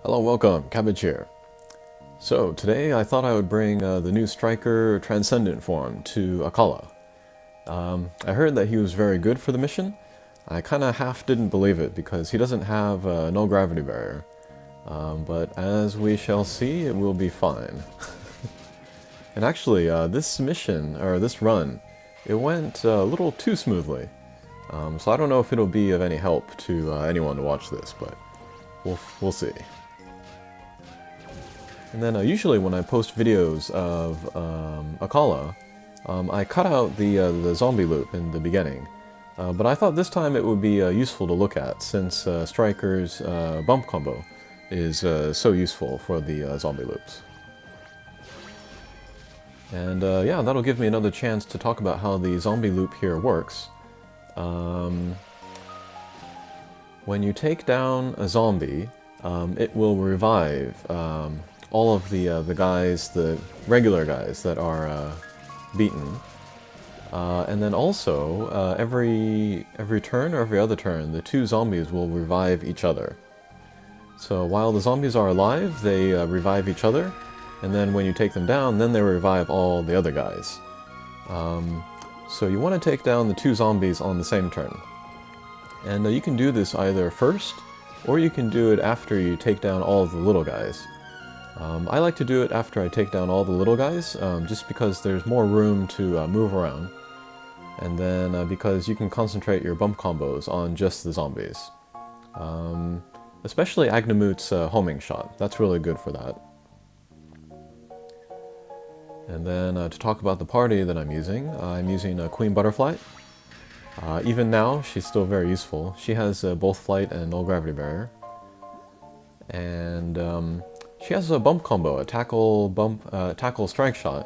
Hello, welcome, Cabbage here. So today I thought I would bring the new Striker Transcendant form to Acala. I heard that he was very good for the mission. I kind of half didn't believe it because he doesn't have no gravity barrier. But as we shall see, it will be fine. And actually, this mission, or this run, it went a little too smoothly. So I don't know if it'll be of any help to anyone to watch this, but we'll see. And then usually when I post videos of Acala, I cut out the zombie loop in the beginning. But I thought this time it would be useful to look at, since Striker's bump combo is so useful for the zombie loops. And yeah, that'll give me another chance to talk about how the zombie loop here works. When you take down a zombie, it will revive all of the guys, the regular guys that are beaten. And then also, every turn or every other turn, the two zombies will revive each other. So while the zombies are alive, they revive each other, and then when you take them down, then they revive all the other guys. So you want to take down the two zombies on the same turn. And you can do this either first, or you can do it after you take down all of the little guys. I like to do it after I take down all the little guys, just because there's more room to move around. And then because you can concentrate your bump combos on just the zombies. Especially Agnemut's homing shot, that's really good for that. And then to talk about the party that I'm using Queen Butterfly. Even now, she's still very useful. She has both flight and null gravity barrier. And she has a bump combo, a tackle strike shot,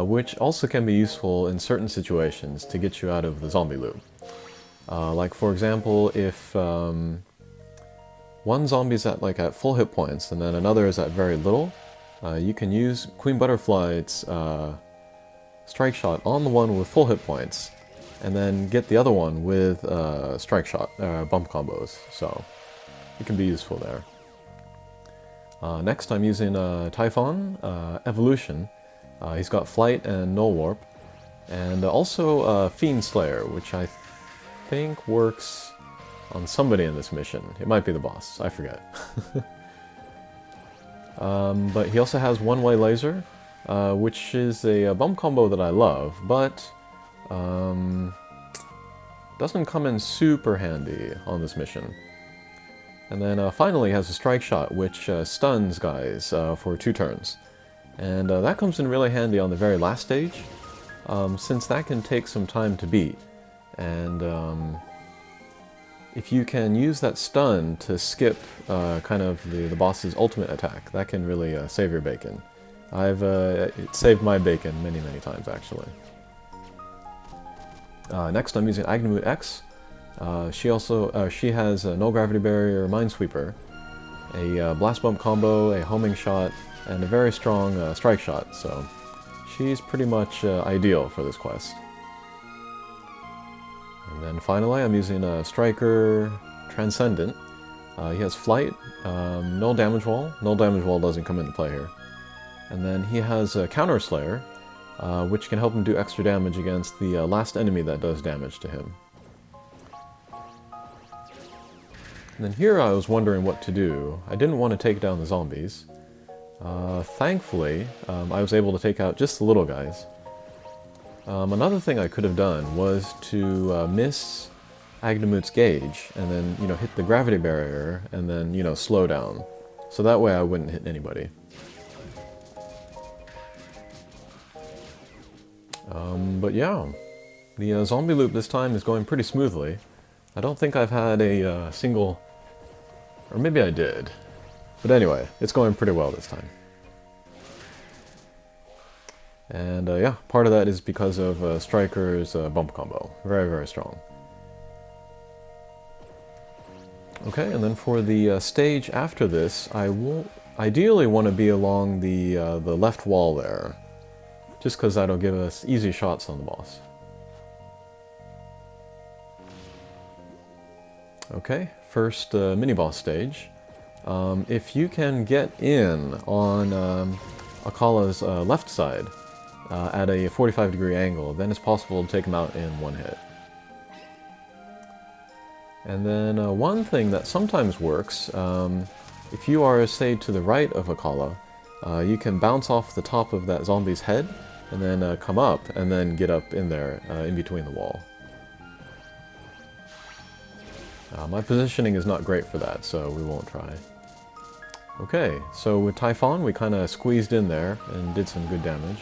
which also can be useful in certain situations to get you out of the zombie loop. Like for example, if one zombie's at full hit points and then another is at very little, you can use Queen Butterfly's strike shot on the one with full hit points, and then get the other one with strike shot bump combos. So it can be useful there. Next I'm using Typhon Evolution. He's got Flight and Null Warp. And also Fiend Slayer, which I think works on somebody in this mission. It might be the boss, I forget. But he also has One-Way Laser, which is a bump combo that I love, but doesn't come in super handy on this mission. And then finally has a Strike Shot, which stuns guys for 2 turns. And that comes in really handy on the very last stage, since that can take some time to beat. And if you can use that stun to skip kind of the boss's ultimate attack, that can really save your bacon. It saved my bacon many, many times, actually. Next I'm using Agnemut X. She has a Null Gravity Barrier Minesweeper, a Blast Bump combo, a Homing Shot, and a very strong Strike Shot, so she's pretty much ideal for this quest. And then finally I'm using Striker Transcendant. He has Flight, Null Damage Wall. Null Damage Wall doesn't come into play here. And then he has Counter Slayer, which can help him do extra damage against the last enemy that does damage to him. And then here I was wondering what to do. I didn't want to take down the zombies. Thankfully, I was able to take out just the little guys. Another thing I could have done was to miss Agnemut's gauge, and then, hit the gravity barrier, and then, slow down. So that way I wouldn't hit anybody. But yeah, the zombie loop this time is going pretty smoothly. I don't think I've had a single... Or maybe I did. But anyway, it's going pretty well this time. And yeah, part of that is because of Striker's bump combo. Very, very strong. Okay, and then for the stage after this, I will ideally want to be along the left wall there. Just because that'll give us easy shots on the boss. Okay, first mini-boss stage. If you can get in on Acala's left side at a 45-degree angle, then it's possible to take him out in one hit. And then one thing that sometimes works, if you are, say, to the right of Acala, you can bounce off the top of that zombie's head, and then come up, and then get up in there, in between the wall. My positioning is not great for that, so we won't try. Okay, so with Typhon, we kind of squeezed in there and did some good damage.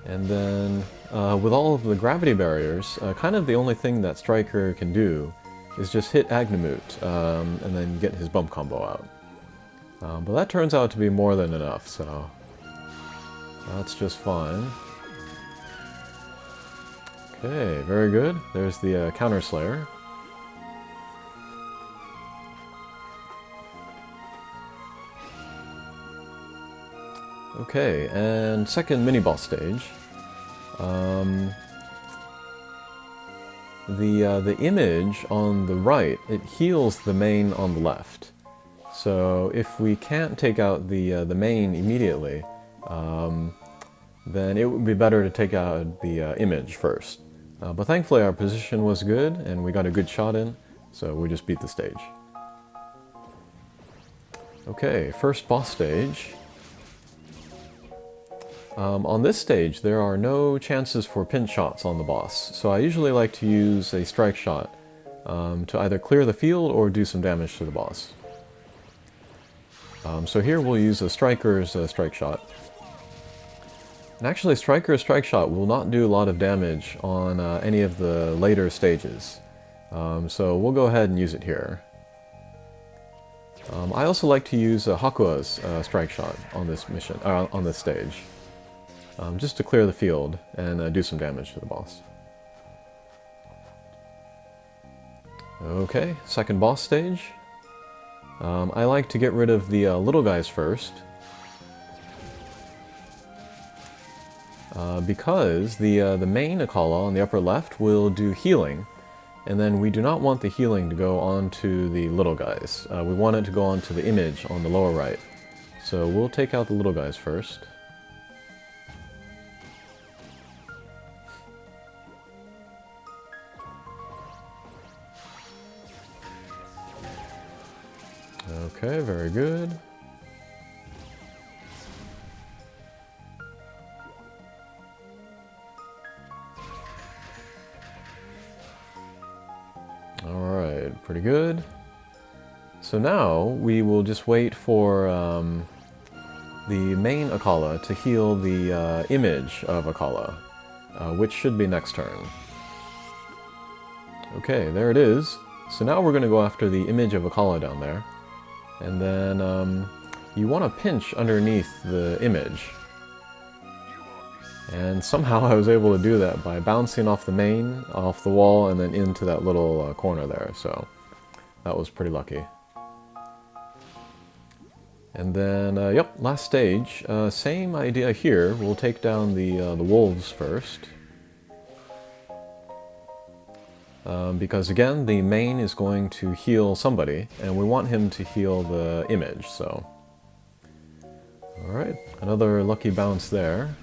And then, with all of the gravity barriers, kind of the only thing that Striker can do is just hit Agnamut, and then get his bump combo out. But that turns out to be more than enough, so that's just fine. Okay, very good. There's the Counter Slayer. Okay, and second mini-boss stage. The image on the right, it heals the main on the left. So if we can't take out the main immediately, then it would be better to take out the image first. But thankfully our position was good, and we got a good shot in, so we just beat the stage. Okay, first boss stage. On this stage, there are no chances for pinch shots on the boss, so I usually like to use a strike shot to either clear the field or do some damage to the boss. So here we'll use a Striker's strike shot. And actually, Striker's strike shot will not do a lot of damage on any of the later stages, so we'll go ahead and use it here. I also like to use Hakua's strike shot on this mission, on this stage. Just to clear the field and do some damage to the boss. Okay, second boss stage. I like to get rid of the little guys first. Because the main Acala on the upper left will do healing, and then we do not want the healing to go onto the little guys. We want it to go onto the image on the lower right. So we'll take out the little guys first. Okay, very good. Alright, pretty good. So now we will just wait for the main Acala to heal the image of Acala, which should be next turn. Okay, there it is. So now we're going to go after the image of Acala down there. And then you want to pinch underneath the image. And somehow I was able to do that by bouncing off the main, off the wall, and then into that little corner there. So that was pretty lucky. And then, yep, last stage. Same idea here. We'll take down the wolves first. Because again, the main is going to heal somebody, and we want him to heal the image, so... Alright, another lucky bounce there.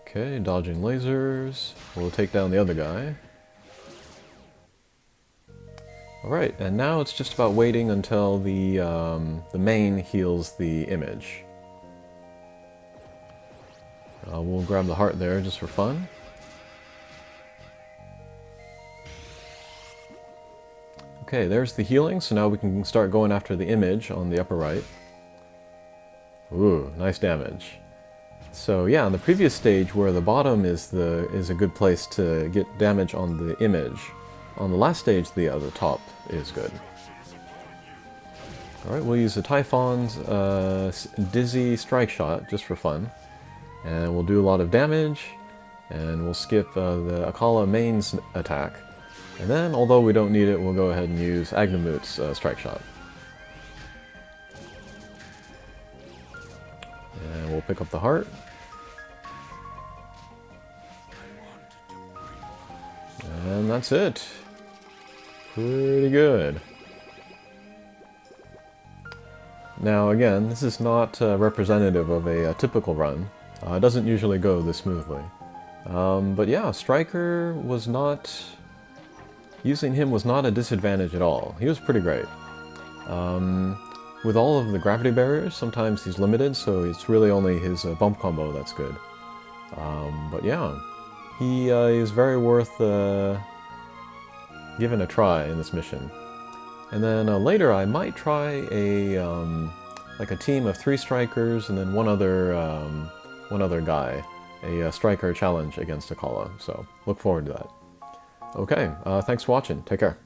Okay, dodging lasers. We'll take down the other guy. Alright, and now it's just about waiting until the main heals the image. We'll grab the heart there just for fun. Okay, there's the healing, so now we can start going after the image on the upper right. Ooh, nice damage. So yeah, on the previous stage where the bottom is a good place to get damage on the image, on the last stage the top is good. Alright, we'll use the Typhon's Dizzy Strike Shot just for fun. And we'll do a lot of damage, and we'll skip the Acala main's attack. And then, although we don't need it, we'll go ahead and use Agnemut's Strike Shot. And we'll pick up the heart. And that's it. Pretty good. Now again, this is not representative of a typical run. It doesn't usually go this smoothly. But yeah, Striker was not... Using him was not a disadvantage at all. He was pretty great. With all of the gravity barriers, sometimes he's limited, so it's really only his bump combo that's good. But yeah, he is very worth giving a try in this mission. And then later I might try a like a team of 3 strikers and then one other guy, a striker challenge against Acala. So look forward to that. Okay, thanks for watching. Take care.